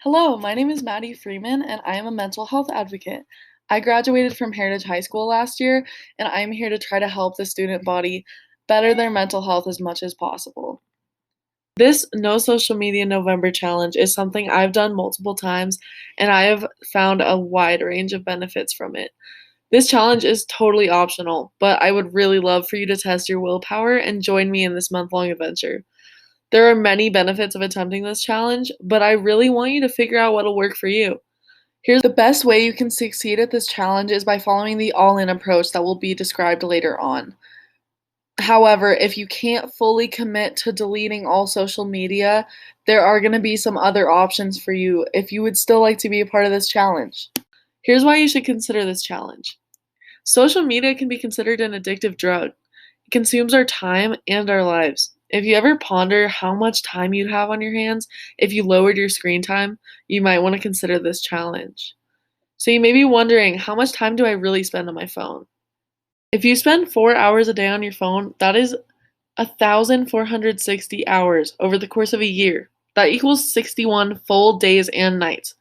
Hello, my name is Maddie Freeman, and I am a mental health advocate. I graduated from Heritage High School last year, and I'm here to try to help the student body better their mental health as much as possible. This No Social Media November challenge is something I've done multiple times, and I have found a wide range of benefits from it. This challenge is totally optional, but I would really love for you to test your willpower and join me in this month-long adventure. There are many benefits of attempting this challenge, but I really want you to figure out what'll work for you. Here's the best way you can succeed at this challenge is by following the all-in approach that will be described later on. However, if you can't fully commit to deleting all social media, there are going to be some other options for you if you would still like to be a part of this challenge. Here's why you should consider this challenge. Social media can be considered an addictive drug. It consumes our time and our lives. If you ever ponder how much time you'd have on your hands if you lowered your screen time, you might want to consider this challenge. So you may be wondering, how much time do I really spend on my phone? If you spend 4 hours a day on your phone, that is 1,460 hours over the course of a year. That equals 61 full days and nights.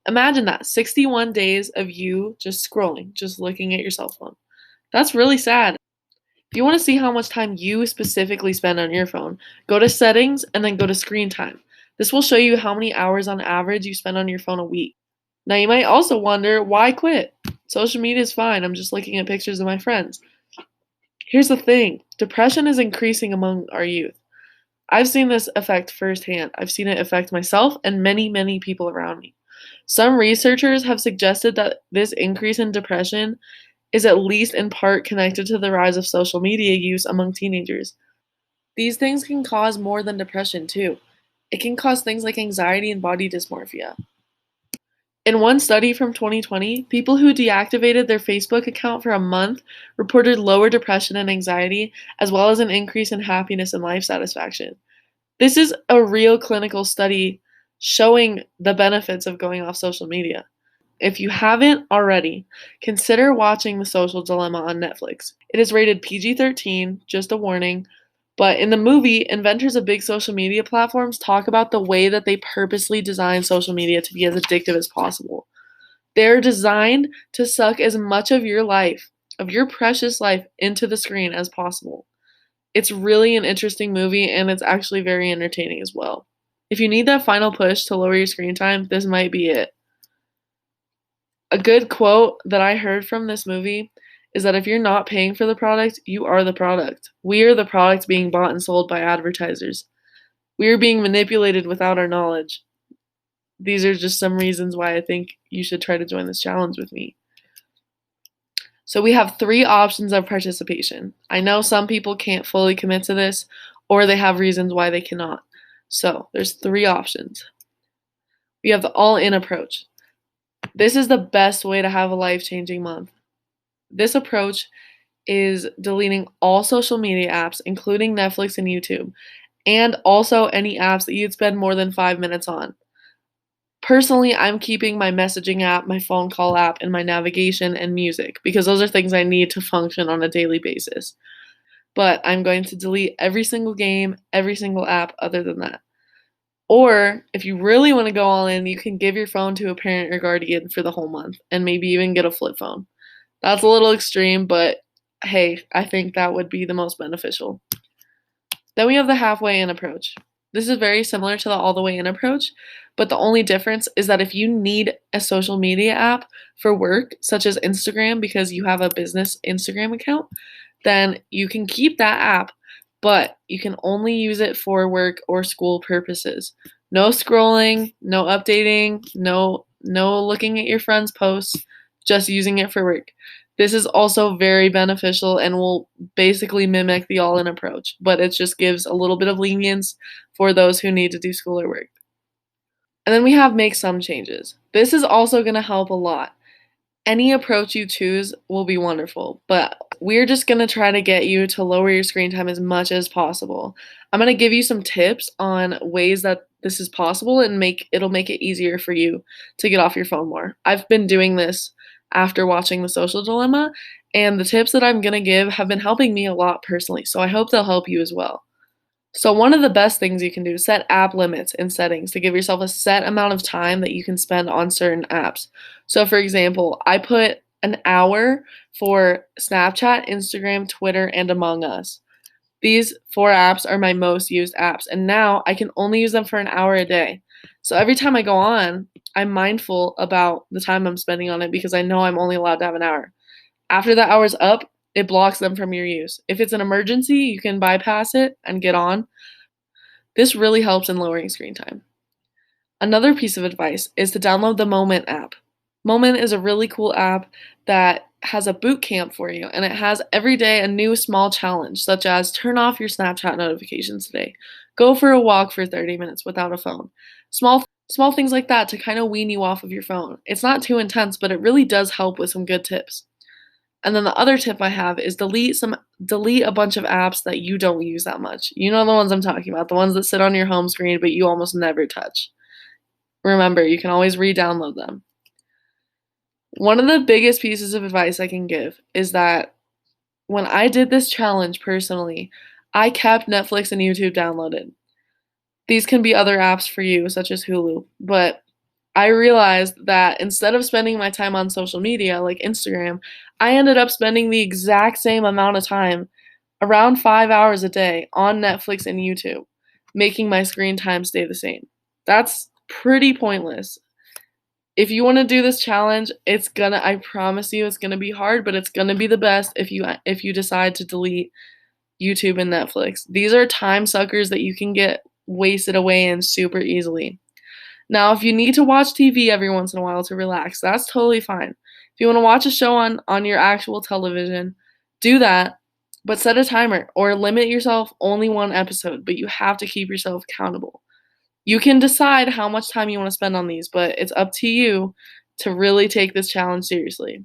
Imagine that, 61 days of you just scrolling, just looking at your cell phone. That's really sad. If you want to see how much time you specifically spend on your phone, go to settings and then go to screen time. This will show you how many hours on average you spend on your phone a week. Now you might also wonder, why quit? Social media is fine, I'm just looking at pictures of my friends. Here's the thing, depression is increasing among our youth. I've seen this effect firsthand. I've seen it affect myself and many, many people around me. Some researchers have suggested that this increase in depression is at least in part connected to the rise of social media use among teenagers. These things can cause more than depression, too. It can cause things like anxiety and body dysmorphia. In one study from 2020, people who deactivated their Facebook account for a month reported lower depression and anxiety, as well as an increase in happiness and life satisfaction. This is a real clinical study showing the benefits of going off social media. If you haven't already, consider watching The Social Dilemma on Netflix. It is rated PG-13, just a warning, but in the movie, inventors of big social media platforms talk about the way that they purposely design social media to be as addictive as possible. They're designed to suck as much of your life, of your precious life, into the screen as possible. It's really an interesting movie, and it's actually very entertaining as well. If you need that final push to lower your screen time, this might be it. A good quote that I heard from this movie is that if you're not paying for the product, you are the product. We are the product being bought and sold by advertisers. We are being manipulated without our knowledge. These are just some reasons why I think you should try to join this challenge with me. So we have 3 options of participation. I know some people can't fully commit to this, or they have reasons why they cannot. So there's 3 options. We have the all-in approach. This is the best way to have a life-changing month. This approach is deleting all social media apps, including Netflix and YouTube, and also any apps that you'd spend more than 5 minutes on. Personally, I'm keeping my messaging app, my phone call app, and my navigation and music because those are things I need to function on a daily basis. But I'm going to delete every single game, every single app other than that. Or if you really want to go all in, you can give your phone to a parent or guardian for the whole month and maybe even get a flip phone. That's a little extreme, but hey, I think that would be the most beneficial. Then we have the halfway in approach. This is very similar to the all the way in approach, but the only difference is that if you need a social media app for work, such as Instagram, because you have a business Instagram account, then you can keep that app, but you can only use it for work or school purposes. No scrolling, no updating, no looking at your friends' posts, just using it for work. This is also very beneficial and will basically mimic the all-in approach, but it just gives a little bit of lenience for those who need to do school or work. And then we have make some changes. This is also going to help a lot. Any approach you choose will be wonderful, but we're just going to try to get you to lower your screen time as much as possible. I'm going to give you some tips on ways that this is possible and it'll make it easier for you to get off your phone more. I've been doing this after watching The Social Dilemma, and the tips that I'm going to give have been helping me a lot personally, so I hope they'll help you as well. So one of the best things you can do is set app limits in settings to give yourself a set amount of time that you can spend on certain apps. So for example, I put an hour for Snapchat, Instagram, Twitter, and Among Us. These 4 apps are my most used apps, and now I can only use them for an hour a day. So every time I go on, I'm mindful about the time I'm spending on it because I know I'm only allowed to have an hour. After that hour's up, it blocks them from your use. If it's an emergency, you can bypass it and get on. This really helps in lowering screen time. Another piece of advice is to download the Moment app. Moment is a really cool app that has a boot camp for you, and it has every day a new small challenge, such as turn off your Snapchat notifications today, go for a walk for 30 minutes without a phone. Small things like that to kind of wean you off of your phone. It's not too intense, but it really does help with some good tips. And then the other tip I have is delete a bunch of apps that you don't use that much. You know the ones I'm talking about, the ones that sit on your home screen but you almost never touch. Remember, you can always re-download them. One of the biggest pieces of advice I can give is that when I did this challenge personally, I kept Netflix and YouTube downloaded. These can be other apps for you, such as Hulu, but I realized that instead of spending my time on social media like Instagram, I ended up spending the exact same amount of time, around 5 hours a day, on Netflix and YouTube, making my screen time stay the same. That's pretty pointless. If you want to do this challenge, I promise you it's gonna be hard, but it's gonna be the best if you decide to delete YouTube and Netflix. These are time suckers that you can get wasted away in super easily. Now, if you need to watch TV every once in a while to relax, that's totally fine. If you want to watch a show on your actual television, do that, but set a timer or limit yourself only one episode, but you have to keep yourself accountable. You can decide how much time you want to spend on these, but it's up to you to really take this challenge seriously.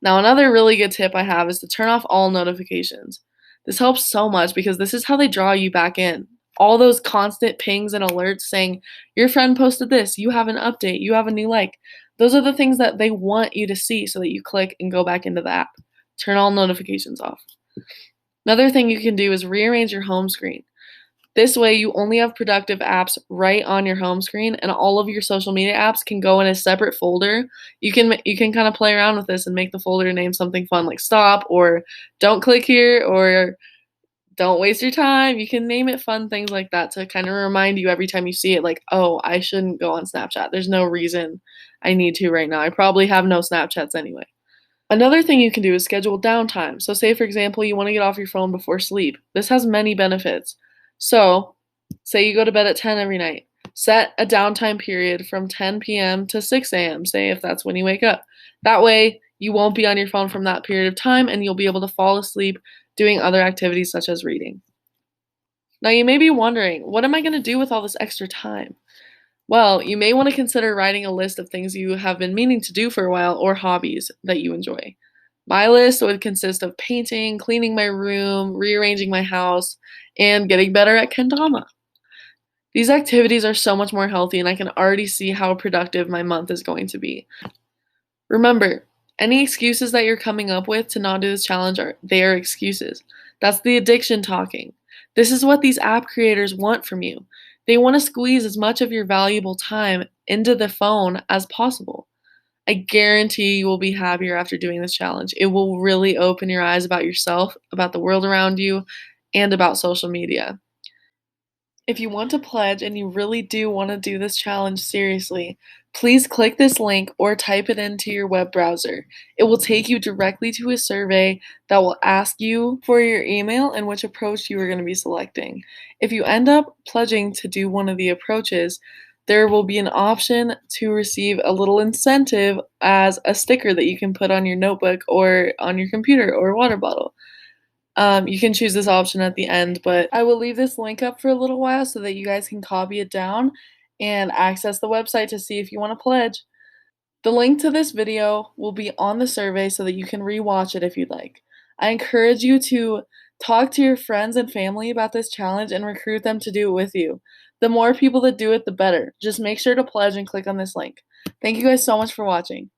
Now, another really good tip I have is to turn off all notifications. This helps so much because this is how they draw you back in. All those constant pings and alerts saying, your friend posted this, you have an update, you have a new like. Those are the things that they want you to see so that you click and go back into the app. Turn all notifications off. Another thing you can do is rearrange your home screen. This way, you only have productive apps right on your home screen, and all of your social media apps can go in a separate folder. You can kind of play around with this and make the folder name something fun like stop or don't click here or don't waste your time. You can name it fun things like that to kind of remind you every time you see it, like, oh, I shouldn't go on Snapchat. There's no reason I need to right now. I probably have no Snapchats anyway. Another thing you can do is schedule downtime. So say, for example, you want to get off your phone before sleep. This has many benefits. So say you go to bed at 10 every night. Set a downtime period from 10 p.m. to 6 a.m., say if that's when you wake up. That way, you won't be on your phone from that period of time and you'll be able to fall asleep doing other activities such as reading. Now, you may be wondering, what am I going to do with all this extra time? Well, you may want to consider writing a list of things you have been meaning to do for a while or hobbies that you enjoy. My list would consist of painting, cleaning my room, rearranging my house, and getting better at kendama. These activities are so much more healthy, and I can already see how productive my month is going to be. Remember, any excuses that you're coming up with to not do this challenge they are excuses. That's the addiction talking. This is what these app creators want from you. They want to squeeze as much of your valuable time into the phone as possible. I guarantee you will be happier after doing this challenge. It will really open your eyes about yourself, about the world around you, and about social media. If you want to pledge and you really do want to do this challenge seriously, please click this link or type it into your web browser. It will take you directly to a survey that will ask you for your email and which approach you are going to be selecting. If you end up pledging to do one of the approaches, there will be an option to receive a little incentive as a sticker that you can put on your notebook or on your computer or water bottle. You can choose this option at the end, but I will leave this link up for a little while so that you guys can copy it down and access the website to see if you want to pledge. The link to this video will be on the survey so that you can rewatch it if you'd like. I encourage you to talk to your friends and family about this challenge and recruit them to do it with you. The more people that do it, the better. Just make sure to pledge and click on this link. Thank you guys so much for watching.